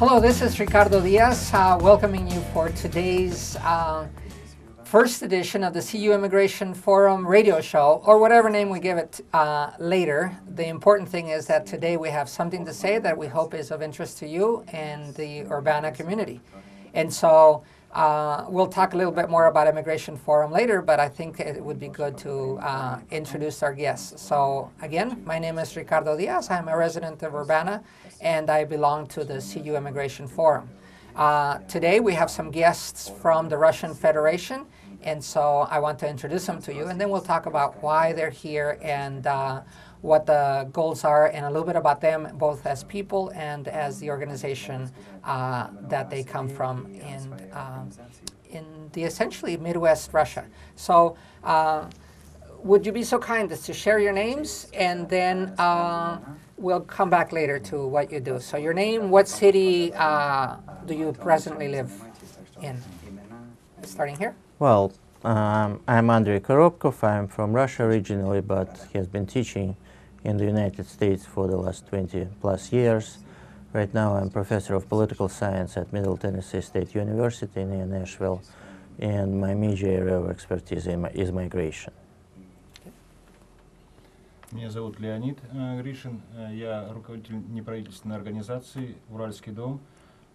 Hello, this is Ricardo Diaz, welcoming you for today's first edition of the CU Immigration Forum radio show, or whatever name we give it later. The important thing is that today we have something to say that we hope is of interest to you and the Urbana community. And so we'll talk a little bit more about Immigration Forum later, but I think it would be good to introduce our guests. So again, my name is Ricardo Diaz. I'm a resident of Urbana, and I belong to the CU Immigration Forum. Today we have some guests from the Russian Federation, and so I want to introduce them to you, and then we'll talk about why they're here and what the goals are, and a little bit about them, both as people and as the organization that they come from in the essentially Midwest Russia. So would you be so kind as to share your names, and then we'll come back later to what you do. So your name, what city do you presently live in? Starting here. Well, I'm Andrei Korobkov. I'm from Russia originally, but has been teaching in the United States for the last 20 plus years. Right now I'm professor of political science at Middle Tennessee State University near Nashville, and my major area of expertise is migration. Меня зовут Леонид Гришин, я руководитель неправительственной организации «Уральский дом»,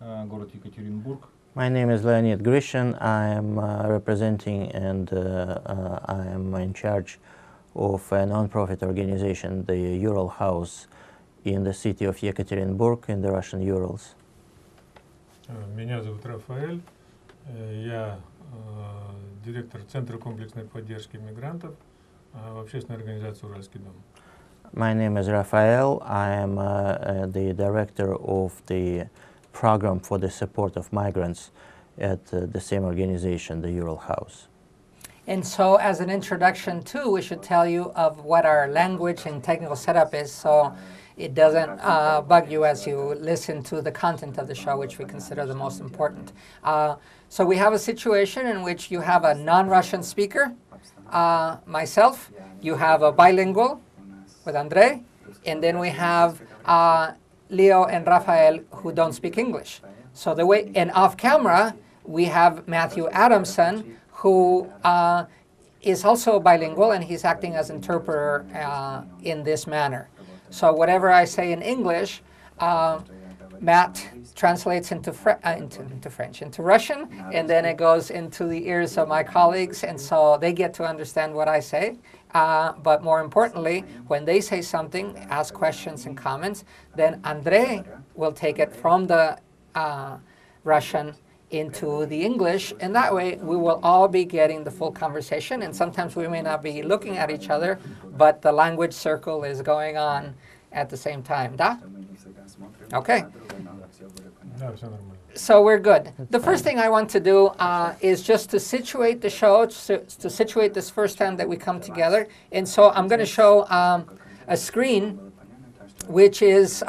город Екатеринбург. My name is Leonid Grishin. I am representing and I am in charge of a non-profit organization, the Ural House, in the city of Yekaterinburg in the Russian Urals. Меня зовут Рафаэль. Я директор Центра комплексной поддержки мигрантов в общественной организации «Уральский дом». My name is Raphael. I am the director of the program for the support of migrants at the same organization, the Ural House. And so as an introduction too, we should tell you of what our language and technical setup is, so it doesn't bug you as you listen to the content of the show, which we consider the most important. So we have a situation in which you have a non-Russian speaker, myself, you have a bilingual with Andrei, and then we have Leo and Raphael who don't speak English. So the way, and off camera, we have Matthew Adamson, who is also bilingual, and he's acting as interpreter in this manner. So whatever I say in English, Matt translates into Russian, and then it goes into the ears of my colleagues, and so they get to understand what I say. But more importantly, when they say something, ask questions and comments, then Andrei will take it from the Russian into the English, and that way we will all be getting the full conversation, and sometimes we may not be looking at each other, but the language circle is going on at the same time. Da? Okay. So we're good. The first thing I want to do is just to situate the show, to situate this first time that we come together. And so I'm going to show a screen which is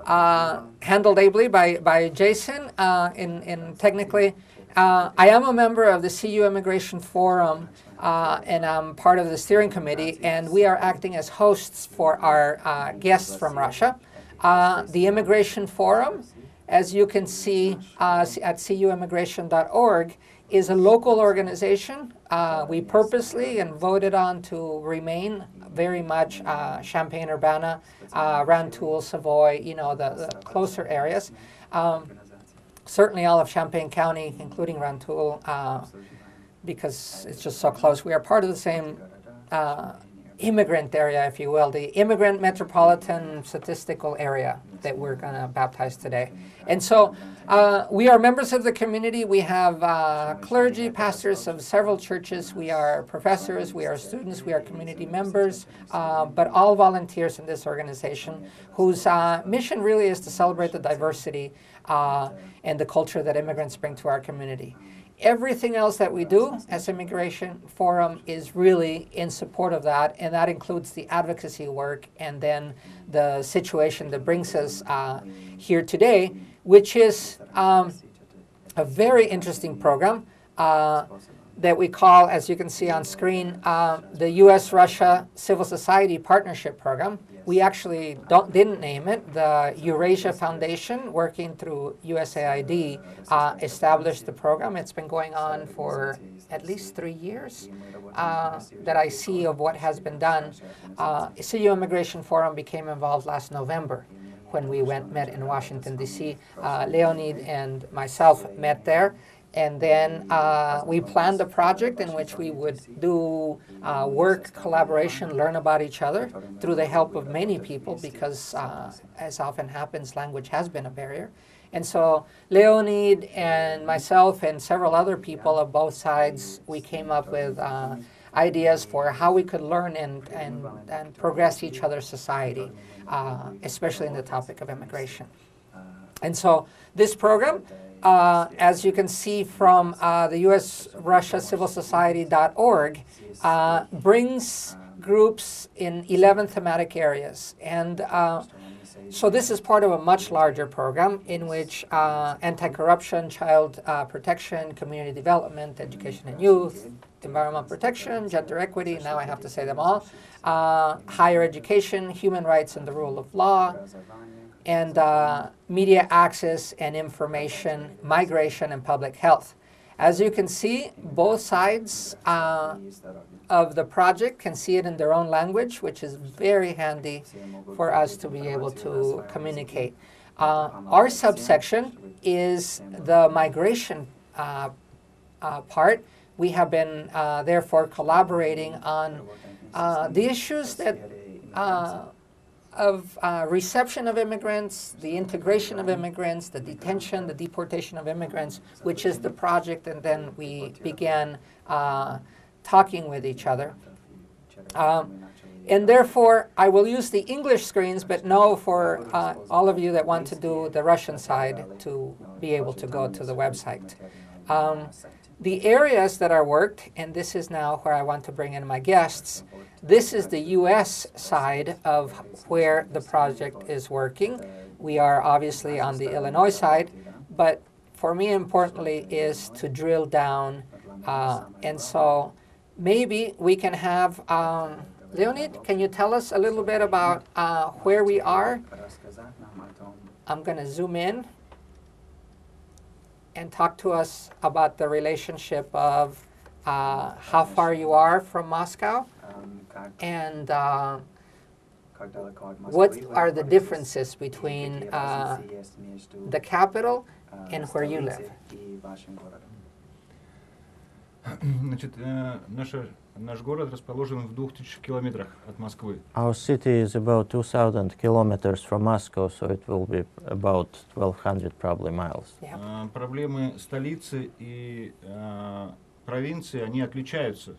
handled ably by Jason. In technically, I am a member of the CU Immigration Forum, and I'm part of the steering committee, and we are acting as hosts for our guests from Russia. The Immigration Forum, as you can see at cuimmigration.org, is a local organization. We purposely and voted on to remain very much Champaign-Urbana, Rantoul, Savoy, you know, the closer areas. Certainly all of Champaign County, including Rantoul, because it's just so close. We are part of the same immigrant area, if you will, the immigrant metropolitan statistical area that we're going to baptize today. And so we are members of the community. We have clergy, pastors of several churches. We are professors, we are students, we are community members, but all volunteers in this organization whose mission really is to celebrate the diversity and the culture that immigrants bring to our community. Everything else that we do as Immigration Forum is really in support of that, and that includes the advocacy work and then the situation that brings us here today, which is a very interesting program that we call, as you can see on screen, the U.S.-Russia Civil Society Partnership Program. we actually didn't name it. The Eurasia Foundation, working through USAID, established the program. It's been going on for at least 3 years that I see of what has been done. CU Immigration Forum became involved last November when we met in Washington, D.C. Leonid and myself met there. And then we planned a project in which we would do work, collaboration, learn about each other through the help of many people because, as often happens, language has been a barrier. And so Leonid and myself and several other people of both sides, we came up with ideas for how we could learn and progress each other's society, especially in the topic of immigration. And so this program, as you can see from the US-Russia-Civil-Society.org, brings groups in 11 thematic areas. And so this is part of a much larger program in which anti-corruption, child protection, community development, education and youth, environmental protection, gender equity, now I have to say them all, higher education, human rights and the rule of law, and media access and information, migration, and public health. As you can see, both sides of the project can see it in their own language, which is very handy for us to be able to communicate. Our subsection is the migration part. We have been therefore collaborating on the issues that of reception of immigrants, the integration of immigrants, the detention, the deportation of immigrants, which is the project, and then we began talking with each other. And therefore, I will use the English screens, but know for all of you that want to do the Russian side to be able to go to the website. The areas that are worked, and this is now where I want to bring in my guests, this is the U.S. side of where the project is working. We are obviously on the Illinois side, but for me importantly is to drill down, and so maybe we can have, Leonid, can you tell us a little bit about where we are? I'm going to zoom in and talk to us about the relationship of how far you are from Moscow and what are the differences between the capital and where you live. Значит, наш город расположен в 2000 километрах от Москвы. Our city is about 2,000 kilometers from Moscow, so it will be about 1,200 probably miles. Yeah. Проблемы столицы и провинции, они отличаются.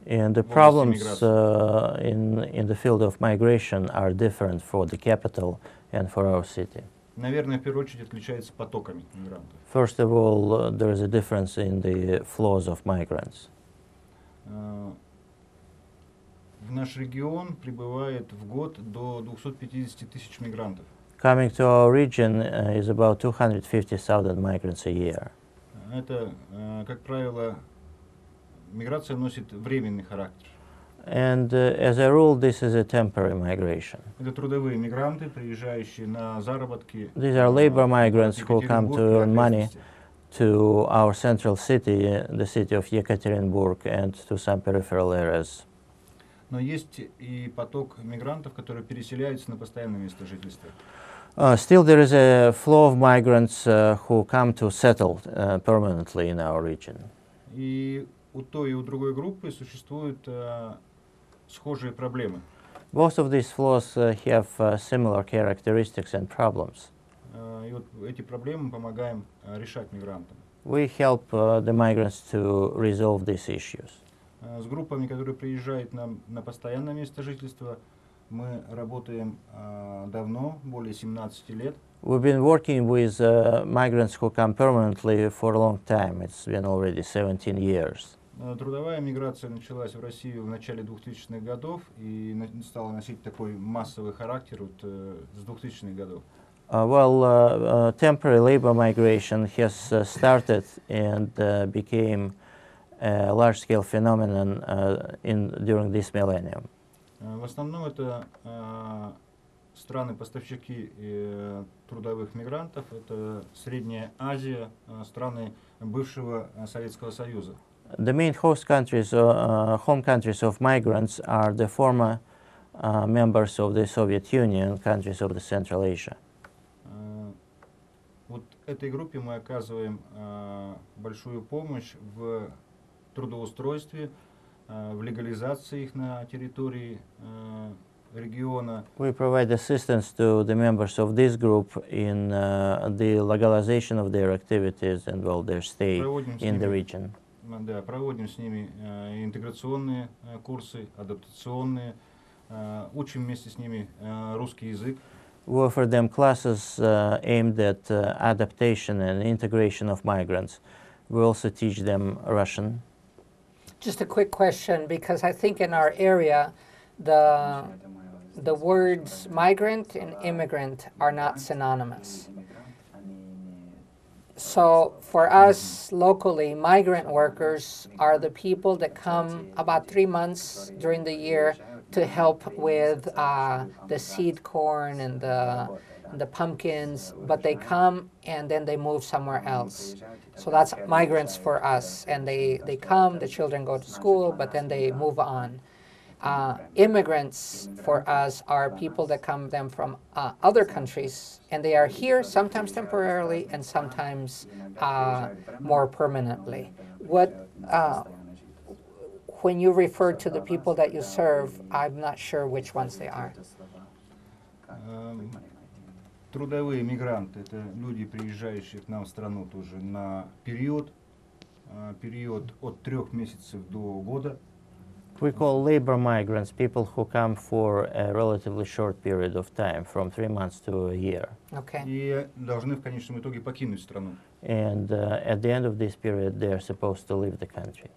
And the problems in the field of migration are different for the capital and for our city. Наверное, в первую очередь отличается потоками мигрантов. First of all, there is a difference in the flows of migrants. В наш регион прибывает в год до 250 тысяч мигрантов. Coming to our region is about 250,000 migrants a year. Это, как правило, миграция носит временный характер. And as a rule, this is a temporary migration. Это трудовые мигранты, приезжающие на заработки. These are labor migrants who come to earn money to our central city, the city of YKaterinsburg, and to some peripheral areas. Но есть и поток мигрантов, которые переселяются на постоянное место жительства. Still, there is a flow of migrants who come to settle permanently in our region. И у той и у другой группы существуют схожие проблемы. Both of these flows have similar characteristics and problems. И вот эти проблемы помогаем решать мигрантам. We help the migrants to resolve these issues. С группами, которые приезжают нам на постоянное место жительства, мы работаем давно, более 17 лет. We've been working with migrants who come permanently for a long time. It's been already 17 years. Трудовая миграция началась в Россию в начале 2000-х годов и стала носить такой массовый характер вот, с 2000-х годов. Temporary labor migration has started and became a large-scale phenomenon during this millennium. В основном это страны-поставщики трудовых мигрантов, это Средняя Азия, страны бывшего Советского Союза. The main host countries, home countries of migrants are the former members of the Soviet Union, countries of the Central Asia. Вот этой группе мы оказываем большую помощь в трудоустройстве, в легализации их на территории региона. We provide assistance to the members of this group in the legalization of their activities and well, their stay in the region. Да, проводим с ними интеграционные курсы, адаптационные, учим вместе с ними русский язык. We offer them classes aimed at adaptation and integration of migrants. We also teach them Russian. Just a quick question, because I think in our area, the words migrant and immigrant are not synonymous. So for us locally, migrant workers are the people that come about 3 months during the year to help with the seed corn and the pumpkins, but they come and then they move somewhere else. So that's migrants for us, and they come, the children go to school, but then they move on. Immigrants for us are people that come them from other countries, and they are here sometimes temporarily and sometimes more permanently. When you refer to the people that you serve, I'm not sure which ones they are. Трудовые мигранты – это люди, приезжающие к нам в страну тоже на период от 3 месяцев до года. We call labor migrants people who come for a relatively short period of time, from 3 months to a year. Okay. И должны в конечном итоге покинуть страну. And at the end of this period, they are supposed to leave the country.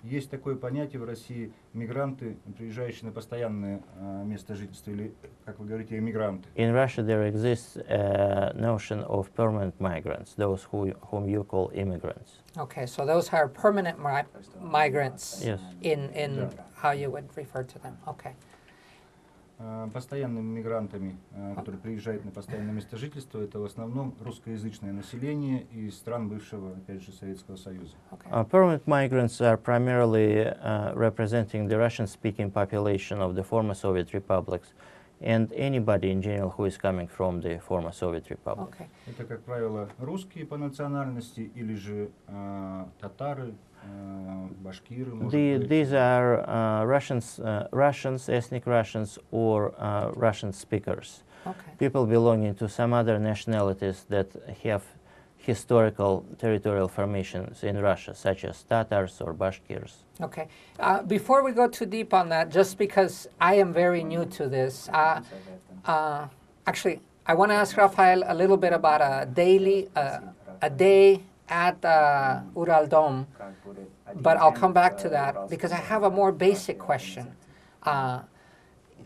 Есть такое понятие в России – мигранты, приезжающие на постоянное место жительства, или, как вы говорите, эмигранты. In Russia, there exists a notion of permanent migrants, those whom you call immigrants. Okay, so those are permanent migrants. Yes. In how you would refer to them. Okay. Постоянными мигрантами, которые приезжают на постоянное место жительства, это в основном русскоязычное население из стран бывшего, опять же, Советского Союза. Permanent migrants are primarily representing the Russian-speaking population of the former Soviet republics and anybody in general who is coming from the former Soviet republic. Okay. Это, как правило, русские по национальности или же татары, башкиры, может быть. These are Russians, ethnic Russians, or Russian speakers. Okay. People belonging to some other nationalities that have historical territorial formations in Russia, such as Tatars or Bashkirs. Okay. Before we go too deep on that, just because I am very new to this, actually, I want to ask Raphael a little bit about a day at Ural Dome, but I'll come back to that because I have a more basic question,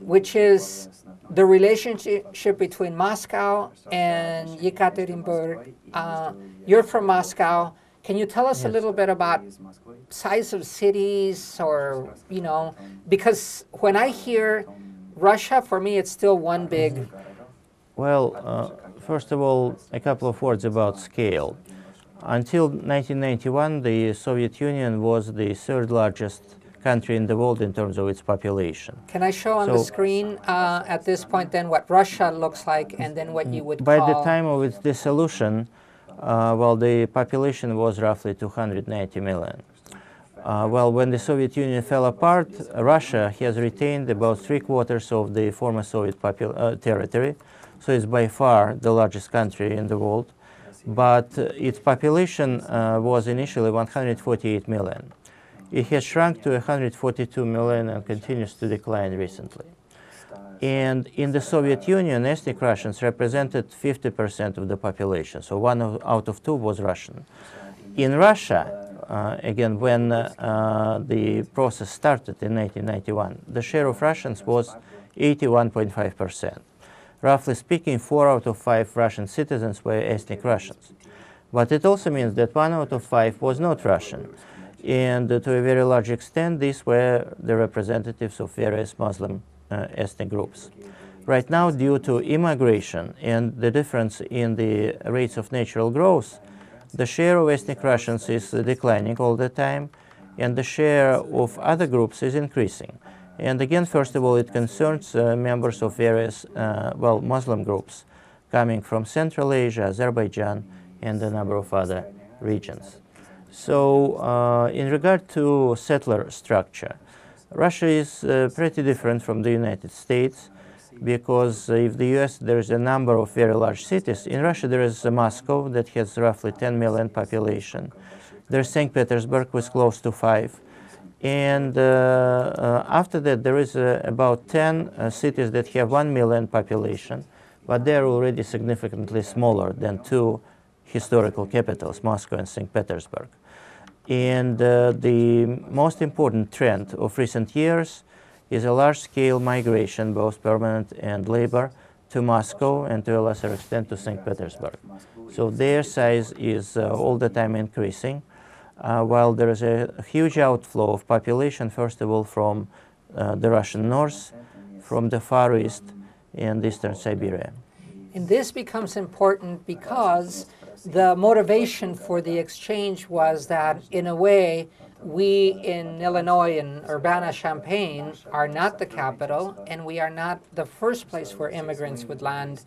which is the relationship between Moscow and YKaterinsburg. You're from Moscow. Can you tell us a little bit about size of cities, or, you know, because when I hear Russia, for me, it's still one big... Well, first of all, a couple of words about scale. Until 1991, the Soviet Union was the third largest country in the world in terms of its population. Can I show on the screen at this point then what Russia looks like and then what you would by call... the time of its dissolution, well, the population was roughly 290 million. Well, when the Soviet Union fell apart, Russia has retained about 3/4 of the former Soviet territory, so it's by far the largest country in the world. But its population was initially 148 million. It has shrunk to 142 million and continues to decline recently. And in the Soviet Union, ethnic Russians represented 50% of the population, so 1 out of 2 was Russian. In Russia, again, when the process started in 1991, the share of Russians was 81.5%. Roughly speaking, 4 out of 5 Russian citizens were ethnic Russians. But it also means that 1 out of 5 was not Russian. And to a very large extent, these were the representatives of various Muslim ethnic groups. Right now, due to immigration and the difference in the rates of natural growth, the share of ethnic Russians is declining all the time, and the share of other groups is increasing. And again, first of all, it concerns members of various, Muslim groups coming from Central Asia, Azerbaijan, and a number of other regions. So in regard to settler structure, Russia is pretty different from the United States, because if the US, there is a number of very large cities. In Russia, there is Moscow that has roughly 10 million population. There's St. Petersburg with close to 5. And after that, there is about 10 cities that have 1 million population, but they're already significantly smaller than two historical capitals, Moscow and St. Petersburg. And the most important trend of recent years is a large-scale migration, both permanent and labor, to Moscow and to a lesser extent to St. Petersburg. So their size is all the time increasing, while there is a huge outflow of population, first of all, from the Russian north, from the Far East, and eastern Siberia. And this becomes important because the motivation for the exchange was that, in a way, we in Illinois and Urbana, Champaign, are not the capital, and we are not the first place where immigrants would land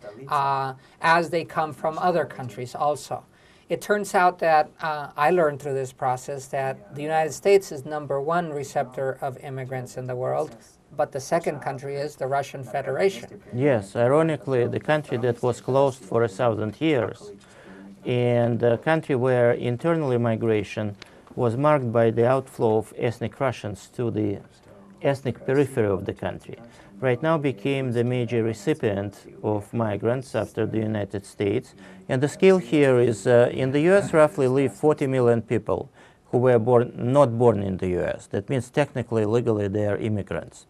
as they come from other countries also. It turns out that I learned through this process that the United States is #1 receptor of immigrants in the world, but the second country is the Russian Federation. Yes, ironically, the country that was closed for 1,000 years, and a country where internal immigration was marked by the outflow of ethnic Russians to the ethnic periphery of the country, right now became the major recipient of migrants after the United States. And the scale here is, in the US roughly live 40 million people who were not born in the US. That means technically, legally, they are immigrants.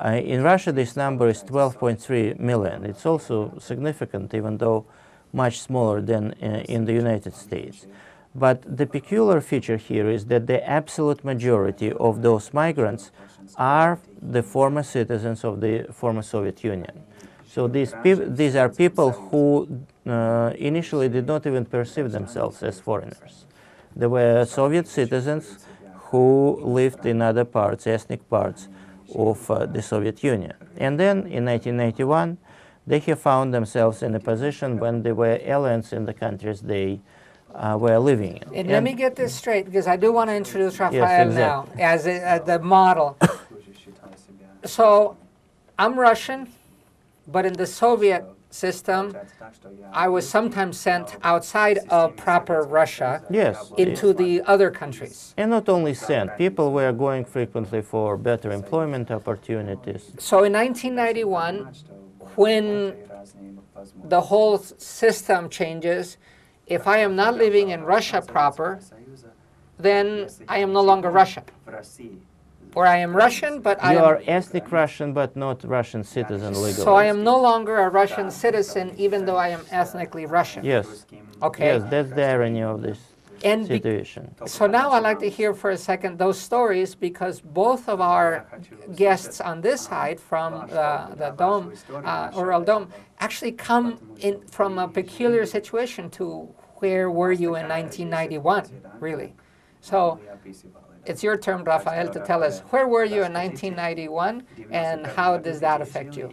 In Russia, this number is 12.3 million. It's also significant, even though much smaller than in the United States. But the peculiar feature here is that the absolute majority of those migrants are the former citizens of the former Soviet Union. So these are people who initially did not even perceive themselves as foreigners. They were Soviet citizens who lived in other parts, ethnic parts of the Soviet Union. And then in 1991, they have found themselves in a position when they were aliens in the countries they were living in. And let me get this straight, because I do want to introduce Raphael Yes, now exactly. as the model. So I'm Russian, but in the Soviet system, I was sometimes sent outside of proper Russia Yes. into the other countries. And not only sent, people were going frequently for better employment opportunities. So in 1991, when the whole system changes, if I am not living in Russia proper, then I am no longer Russian. Or I am Russian, but You are ethnic Russian, but not Russian citizen legally. so I am no longer a Russian citizen, even though I am ethnically Russian. Yes. Okay. Yes, that's the irony of this And situation. So now I'd like to hear for a second those stories, because both of our guests on this side from the Dome, Ural Dome, actually come in from a peculiar situation to where were you in 1991, really. So it's your turn, Raphael, to tell us where were you in 1991 and how does that affect you?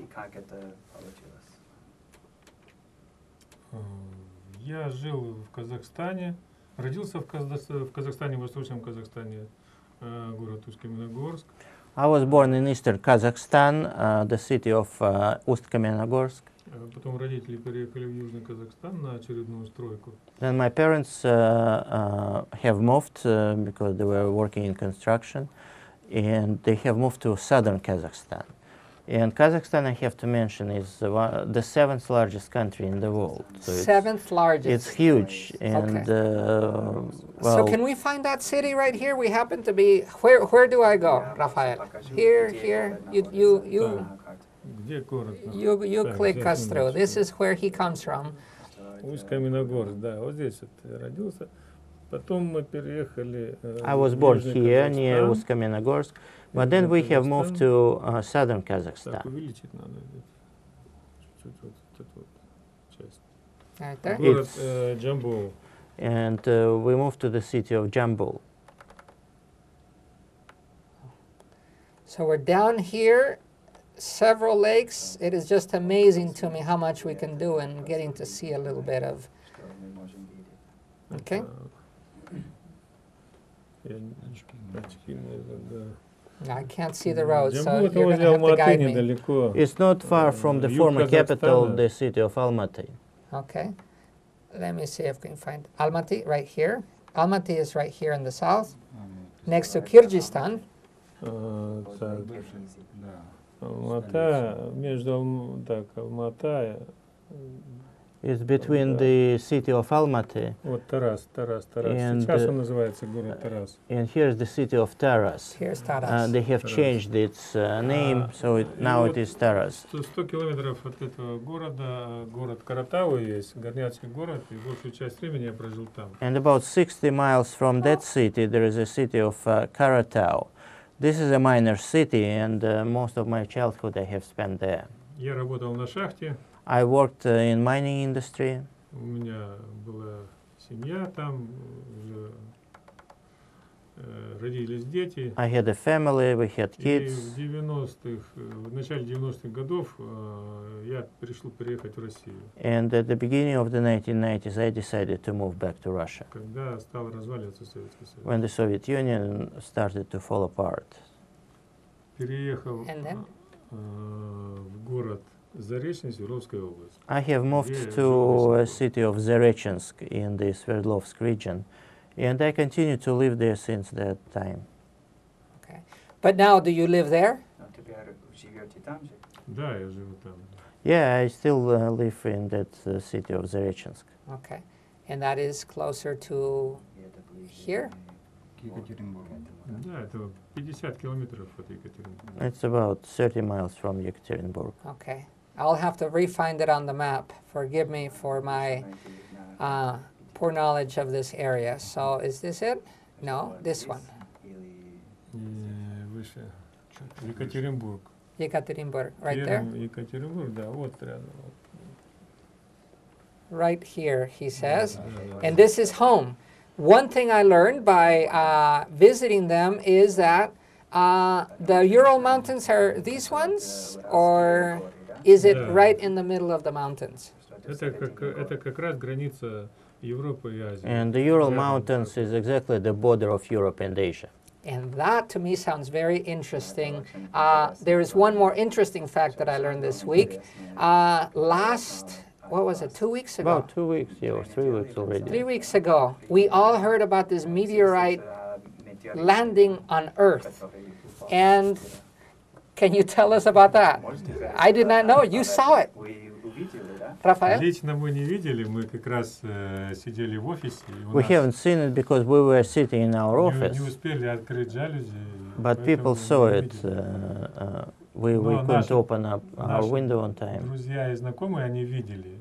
Я жил в Казахстане, родился в Казахстане, в Восточном Казахстане, город Усть-Каменогорск. I was born in eastern Kazakhstan, the city of Ust-Kamenogorsk. Потом родители переехали в Южный Казахстан на очередную стройку. Then my parents have moved because they were working in construction, and they have moved to southern Kazakhstan. And Kazakhstan, I have to mention, is the 7th largest country in the world. So 7th largest. It's huge, and So can we find that city right here? We happen to be. Where do I go, Raphael? Here. Где город? You click us through. This is where he comes from. Усть-Каменогорск, да, вот здесь вот я родился. Потом мы переехали I was в born Южный here near Казахстан. Ust-Kamenogorsk, but then we have moved to southern Так, Kazakhstan. увеличить надо. Чуть-чуть вот эту вот часть. Right there. Город It's- Джамбул. And we moved to the city of Jambul. So we're down here, several lakes. It is just amazing to me how much we can do and getting to see a little bit of. Okay. Я очки, наверное, да. I can't see the road, so Джамбул это you're going возле to have to Алматы, guide me. недалеко. It's not far from the Юг former capital, Казахстана. the city of Almaty. Okay. Let me see if we can find Almaty right here. Almaty is right here in the south, next to Kyrgyzstan. Так, Да. Алмата, так, Алмата, It's between the city of Almaty, вот Тарас. And, Сейчас он называется город Тарас. and here's the city of Taras. Here's Taras. They have changed its name, so now it is Taras. 100 километров от этого города, город Каратау есть, горняцкий город, и большую часть времени я прожил там. And about 60 miles from that city, there is a city of Karatau. This is a minor city, and most of my childhood I have spent there. Я работал на шахте, I worked in mining industry. у меня была семья там, уже, родились дети. I had a family, we had И kids. в 90-х, в начале 90-х годов я решил переехать в Россию, And at the beginning of the 1990s, I decided to move back to Russia когда стал разваливаться Советский Союз. when the Soviet Union started to fall apart. Переехал And then? в город Заречный, Свердловская область. I have moved Yeah, to a yeah. city of Zarechensk in the Sverdlovsk region, and I continue to live there since that time. Okay. But now, do you live there? Да, я живу там. Yeah, I still live in that city of Zarechensk. Okay. And that is closer to here? К Екатеринбургу. Да, это 50 километров от Екатеринбурга. It's about 30 miles from Yekaterinburg. Okay. I'll have to re-find it on the map. Forgive me for my poor knowledge of this area. So is this it? No, this one. И выше. Екатеринбург. Yekaterinburg, right there? Екатеринбург, да, вот рядом. Right here, he says. And this is home. One thing I learned by visiting them is that the Ural Mountains are these ones, or is it Yeah. right in the middle of the mountains? Это как раз граница Европы и Азии. And the Ural Рядом. Mountains is exactly the border of Europe and Asia. And that to me sounds very interesting. There is one more interesting fact that I learned this week. What was it, 2 weeks ago? About 2 weeks, yeah, or 3 weeks already. 3 weeks ago, we all heard about this meteorite landing on Earth. And can you tell us about that? I did not know. You saw it. Raphael? Лично мы не видели, мы как раз сидели в офисе. И у We нас haven't seen it because we were sitting in our не office, успели открыть жалюзи. but поэтому people мы saw не it. видели. We No, couldn't наши- open up our наши window on time. Друзья и знакомые, они видели.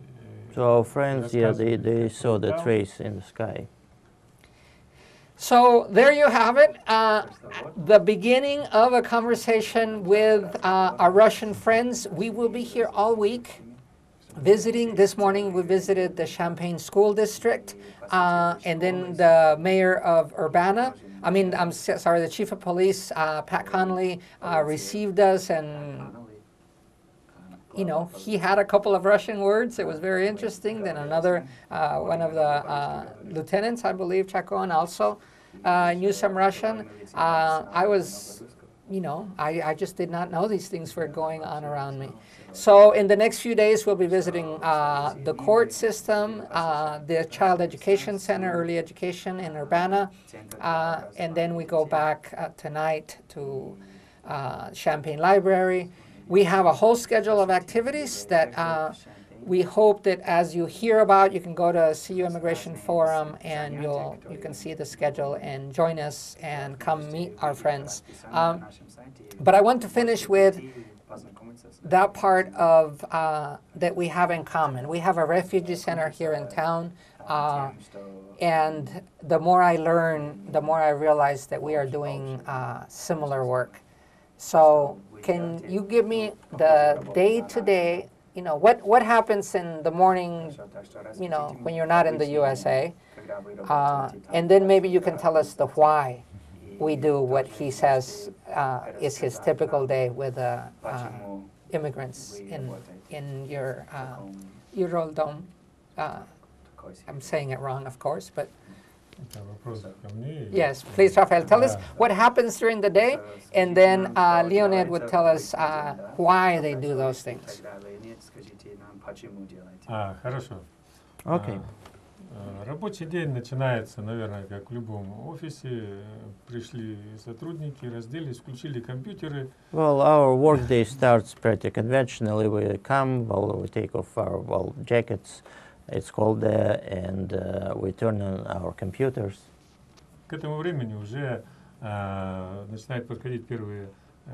So our friends, yeah, they saw the trace in the sky. So there you have it, the beginning of a conversation with our Russian friends. We will be here all week visiting. This morning we visited the Champaign School District and then the mayor of Urbana. The chief of police, Pat Connolly, received us, and he had a couple of Russian words. It was very interesting. Then another, one of the lieutenants, I believe, Chakon, also knew some Russian. I just did not know these things were going on around me. So in the next few days, we'll be visiting the court system, the Child Education Center, Early Education in Urbana, and then we go back tonight to Champaign Library. We have a whole schedule of activities that we hope that as you hear about, you can go to CU Immigration Forum and you can see the schedule and join us and come meet our friends. But I want to finish with that part of that we have in common. We have a refugee center here in town, And the more I learn, the more I realize that we are doing similar work. So can you give me the day-to-day, what happens in the morning, when you're not in the USA? And then maybe you can tell us the why we do what he says is his typical day with immigrants in your Eurodome. I'm saying it wrong, of course, but yes, please, Raphael, tell us what happens during the day, and then Leonid would tell us why they do those things. Хорошо. Okay. Рабочий день начинается, наверное, как в любом офисе. Пришли сотрудники, разделись, включили компьютеры. Well, our workday starts pretty conventionally. We come, we take off our jackets, it's cold there, and we turn on our computers. К этому времени уже начинают подходить первые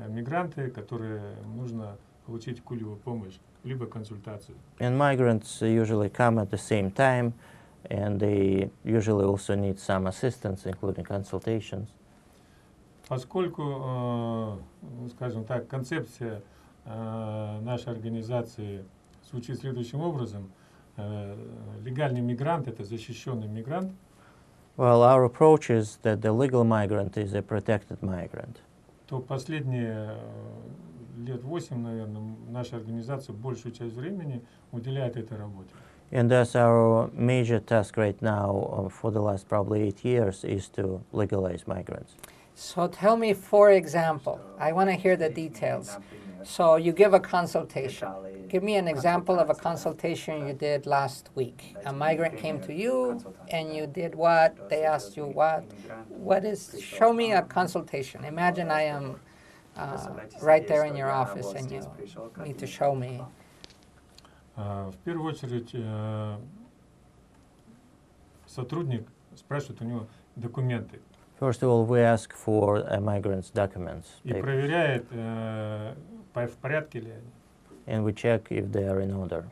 мигранты, которые нужно получить какую-либо помощь, либо консультацию. And migrants usually come at the same time, and they usually also need some assistance, including consultations. Поскольку, скажем так, концепция нашей организации звучит следующим образом: легальный мигрант — это защищенный мигрант. Well, our approach is that the legal migrant is a protected migrant. То последние лет 8, наверное, наша организация большую часть времени уделяет этой работе. And thus our major task right now, for the last probably 8 years, is to legalize migrants. So tell me, for example, I want to hear the details. So you give a consultation. Give me an example of a consultation you did last week. A migrant came to you, and you did what? They asked you what? Show me a consultation. Imagine I am right there in your office, and you need to show me. В первую очередь сотрудник спрашивает у него документы. First of all, we ask for a migrant's documents. И проверяет, в порядке ли они. And we check if they are in order.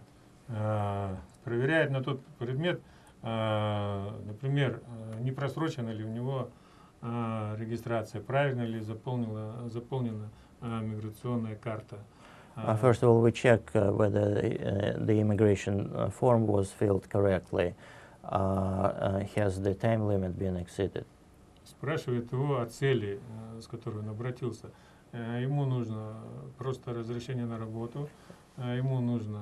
Проверяет на тот предмет, например, не просрочена ли у него регистрация, правильно ли заполнена миграционная карта. First of all, we check whether the immigration form was filled correctly. Has the time limit been exceeded? Спрашивает его о цели, с которой он обратился. Ему нужно просто разрешение на работу, ему нужно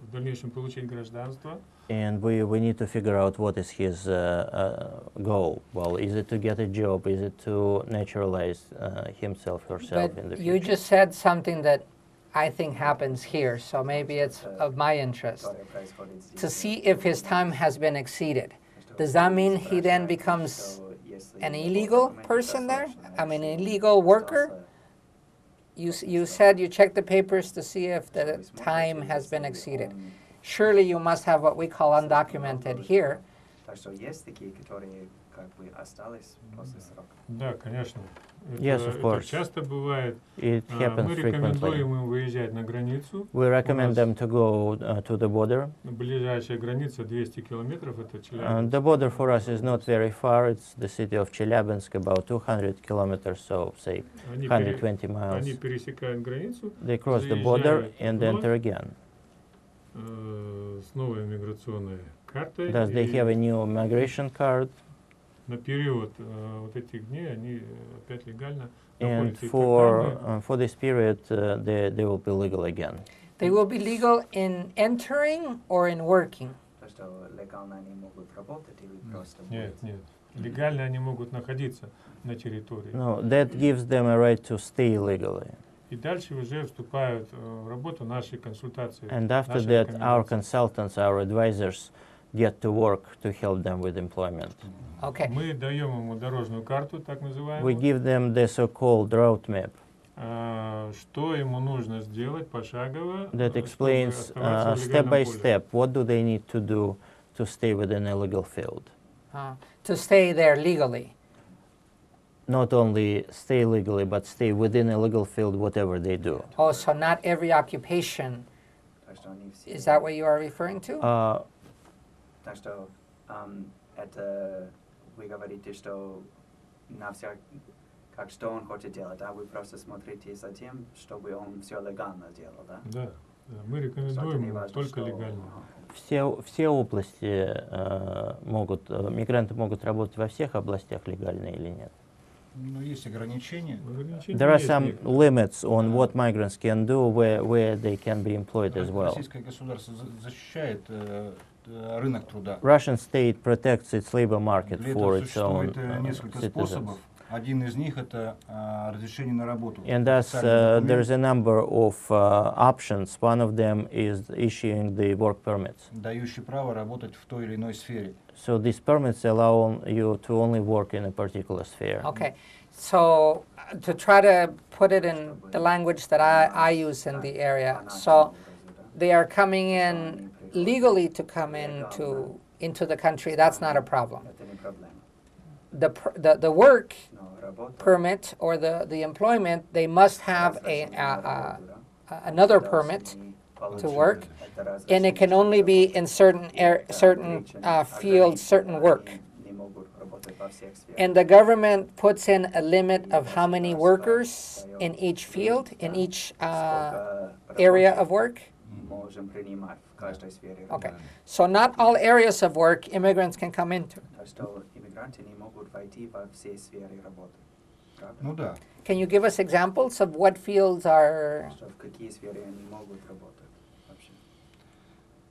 в дальнейшем получить гражданство. And we need to figure out what is his goal. Well, is it to get a job? Is it to naturalize himself, herself in the But future? you just said something that I think happens here, so maybe it's of my interest. To see if his time has been exceeded. Does that mean he then becomes an illegal person there? I mean, an illegal worker? You said you checked the papers to see if the time has been exceeded. Surely you must have what we call undocumented here. Да, конечно. Yes, of course. Это часто бывает. It happens Мы frequently. рекомендуем им выезжать на границу. We recommend them to go to the border. Ближайшая граница 200 километров, это Челябинск. The border for us is not very far. It's the city of Chelyabinsk, about 200 kilometers, so say 120 miles. Они пересекают границу, They cross the border заезжают and вновь, enter again. с новой миграционной картой. Thus they have a new migration card. На период вот этих дней они опять легально And находятся. И тогда for this period, they will be legal again. They will be legal in entering or in working. Нет. Легально они могут находиться на территории. No, that gives them a right to stay legally. И дальше уже вступают в работу наши консультации. And after наши that, our рекомендации. consultants, our advisors, get to work to help them with employment. Okay. Мы даем ему дорожную карту, так We называемую. give them the so-called route map Что ему нужно сделать пошагово, that чтобы explains оставаться в step by легальном поле. step what do they need to do to stay within a legal field. To stay there legally. Not only stay legally, but stay within a legal field, whatever they do. Oh, so not every occupation. Is that what you are referring to? Это вы говорите, что на всяк, как что он хочет делать, а вы просто смотрите за тем, чтобы он все легально делал, да? Да, да, мы рекомендуем ему только легально. Все области мигранты могут работать во всех областях легально или нет? Ну, есть ограничения. There are some limits on what migrants can do, where they can be employed as well. Российское государство защищает рынок труда. Russian state protects its labor market Для for этого its own существует несколько citizens. способов. Один из них это разрешение на работу. And thus, there's a number of options. One of them is issuing the work permits. Дающий право работать в той или иной сфере. So these permits allow you to only work in a particular sphere. Okay, so to try to put it in the language that I use in the area, so they are coming in legally to come into the country. That's not a problem. Это не проблема. The work Но работа, permit or the employment, they must have another permit to work, and it can only be in certain fields, certain work. не могут работать во всех сферах. And the government puts in a limit of how many workers in each field, in each area of work. Можем принимать в каждой сфере. Okay, so not all areas of work immigrants can come into. Так что иммигранты не могут войти во все сферы работы. Правда? Ну да. Can you give us examples of what fields are? Что в какие сферы они могут работать вообще?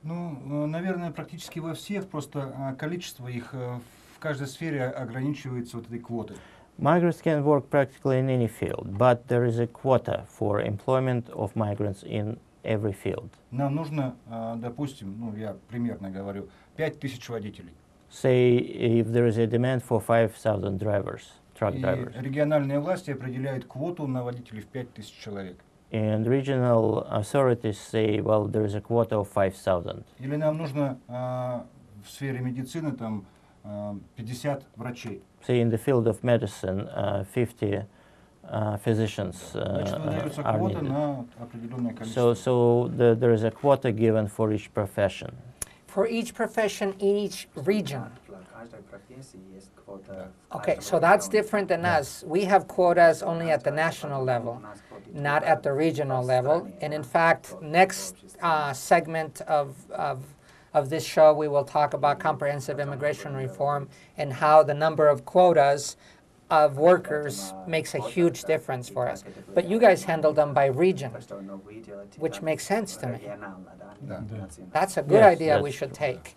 Ну, наверное, практически во всех, просто количество их в каждой сфере ограничивается вот этой квотой. Migrants can work practically in any field, but there is a quota for employment of migrants in every field. Нам нужно, допустим, ну я примерно говорю, 5000 водителей. Say if there is a demand for 5,000 drivers, truck И drivers, региональные власти определяют квоту на водителей в 5000 человек. and regional authorities say, well, there is a quota of 5,000. Или нам нужно в сфере медицины там 50 врачей. Say in the field of medicine, 50 physicians Значит, выдается are квота needed. на определенное количество. So there is a quota given for each profession. For each profession in each region. Для каждой профессии есть квота. в Okay, каждом so that's регионе. different than us. We have quotas only at the national level, not at the regional level. And in fact, next segment of this show, we will talk about comprehensive immigration reform and how the number of quotas of workers makes a huge difference for us. But you guys handle them by region, Так что, ну, вы делаете which так makes sense to me. регионально, да? Да. Не национально. That's a good Yes, idea we that's should true. take.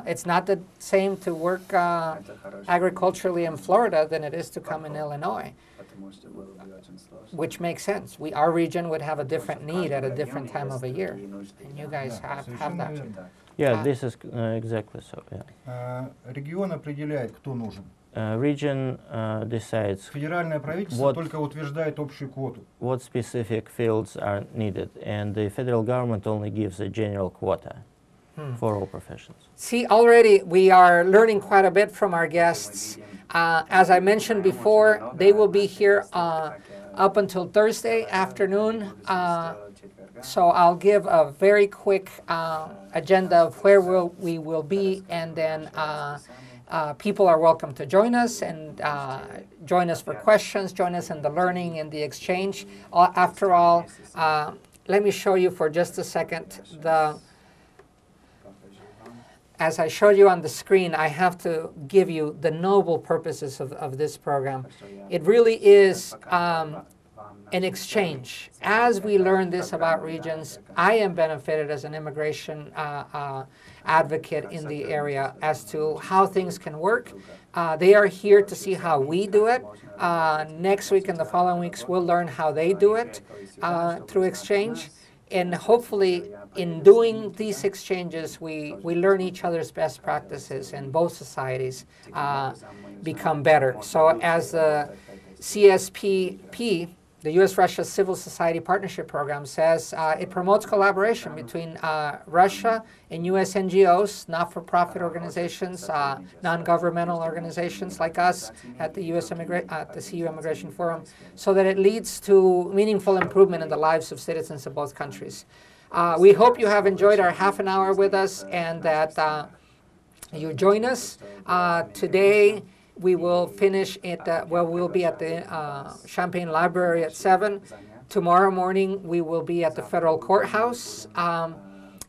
It's not the same to work Это хорошо, agriculturally in Florida than it is to come in Illinois, потому что было бы очень сложно. which makes sense. Our region would have a different Потому что в need at a каждом different регионе time of a есть year, другие нужды, and you да. guys Да, have совершенно that. верно. Так. Yeah, Ah. this is exactly so. Yeah. Регион определяет, кто нужен. Region decides Федеральное правительство Вот. только утверждает общую квоту. what specific fields are needed, and the federal government only gives a general quota for all professions. See, already we are learning quite a bit from our guests. As I mentioned before, they will be here up until Thursday afternoon. So I'll give a very quick agenda of where we will be, and then people are welcome to join us and join us for questions, join us in the learning and the exchange. After all, let me show you for just a second as I showed you on the screen, I have to give you the noble purposes of this program. It really is an exchange. As we learn this about regions, I am benefited as an immigration advocate in the area as to how things can work. They are here to see how we do it. Next week and the following weeks, we'll learn how they do it through exchange. And hopefully, in doing these exchanges, we learn each other's best practices, and both societies become better. So as the CSPP, the U.S.-Russia Civil Society Partnership Program says, it promotes collaboration between Russia and U.S. NGOs, not-for-profit organizations, non-governmental organizations like us at the at the CU Immigration Forum, so that it leads to meaningful improvement in the lives of citizens of both countries. We hope you have enjoyed our half an hour with us, and that you join us. Today we will finish at, we'll be at the Champaign Library at 7. Tomorrow morning we will be at the Federal Courthouse.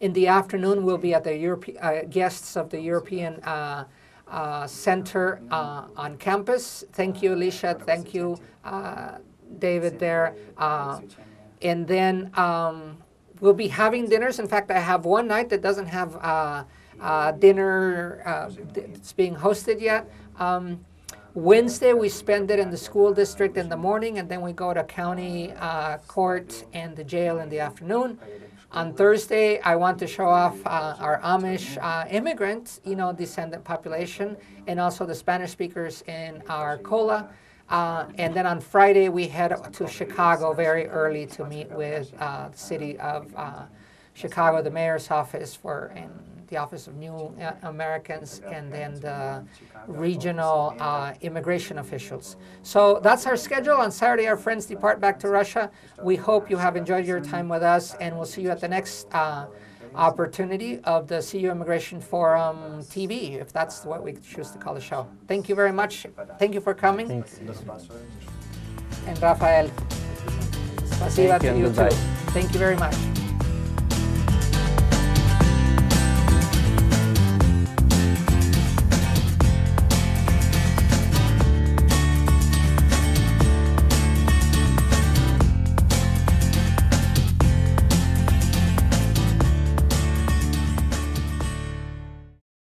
In the afternoon we'll be at the guests of the European Center on campus. Thank you, Alicia. Thank you, David there. And then we'll be having dinners. In fact, I have one night that doesn't have dinner it's being hosted yet. Wednesday, we spend it in the school district in the morning, and then we go to county court and the jail in the afternoon. On Thursday, I want to show off our Amish immigrant, descendant population, and also the Spanish speakers in our COLA. And then on Friday, we head to Chicago very early to meet with the city of Chicago, the mayor's office and the Office of New Americans, and then the regional immigration officials. So that's our schedule. On Saturday, our friends depart back to Russia. We hope you have enjoyed your time with us, and we'll see you at the next opportunity of the CU Immigration Forum TV, if that's what we choose to call the show. Thank you very much. Thank you for coming. And Raphael, spasiba to you too. Thank you very much.